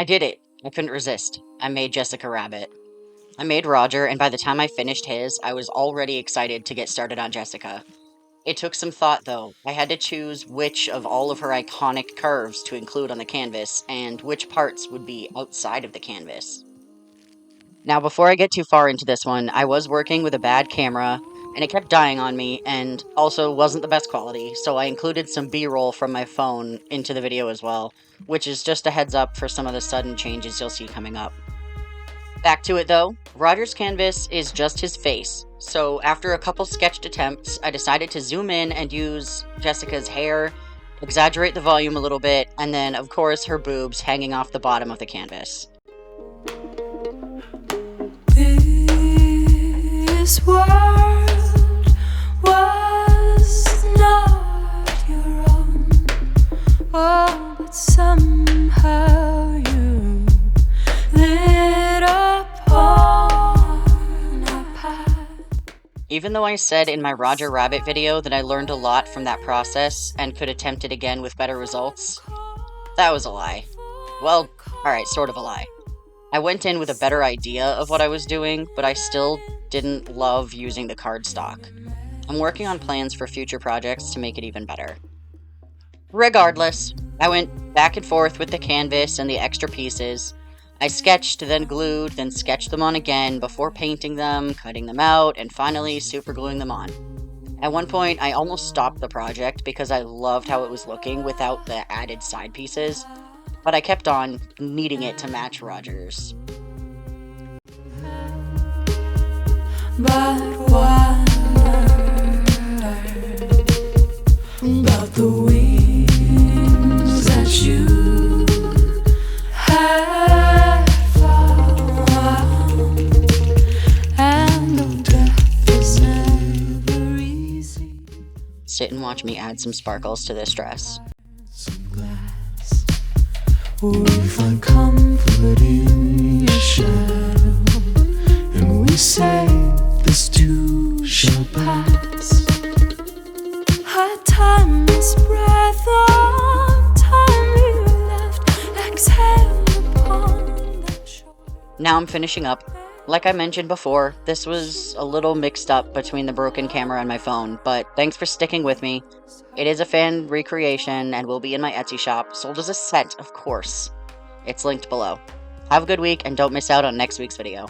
I did it. I couldn't resist. I made Jessica Rabbit. I made Roger, and by the time I finished his, I was already excited to get started on Jessica. It took some thought, though. I had to choose which of all of her iconic curves to include on the canvas, and which parts would be outside of the canvas. Now, before I get too far into this one, I was working with a bad camera, and it kept dying on me, and also wasn't the best quality, so I included some B-roll from my phone into the video as well, which is just a heads up for some of the sudden changes you'll see coming up. Back to it though, Roger's canvas is just his face, so after a couple sketched attempts, I decided to zoom in and use Jessica's hair, exaggerate the volume a little bit, and then of course her boobs hanging off the bottom of the canvas. This world was not your own, oh, but somehow you lit upon a path. Even though I said in my Roger Rabbit video that I learned a lot from that process and could attempt it again with better results, that was a lie. Well, alright, sort of a lie. I went in with a better idea of what I was doing, but I still didn't love using the cardstock. I'm working on plans for future projects to make it even better. Regardless, I went back and forth with the canvas and the extra pieces. I sketched, then glued, then sketched them on again before painting them, cutting them out, and finally supergluing them on. At one point, I almost stopped the project because I loved how it was looking without the added side pieces, but I kept on needing it to match Roger's. But wonder about the wings that you had found, and though death is never easy, Sit and watch me add some sparkles to this dress. some glass, or we find comfort in your shadow, and we say this too shall pass. A timeless breath of time you left exhaled upon that shore. Now I'm finishing up. Like I mentioned before, this was a little mixed up between the broken camera and my phone, but thanks for sticking with me. It is a fan recreation and will be in my Etsy shop, sold as a set, of course. It's linked below. Have a good week and don't miss out on next week's video.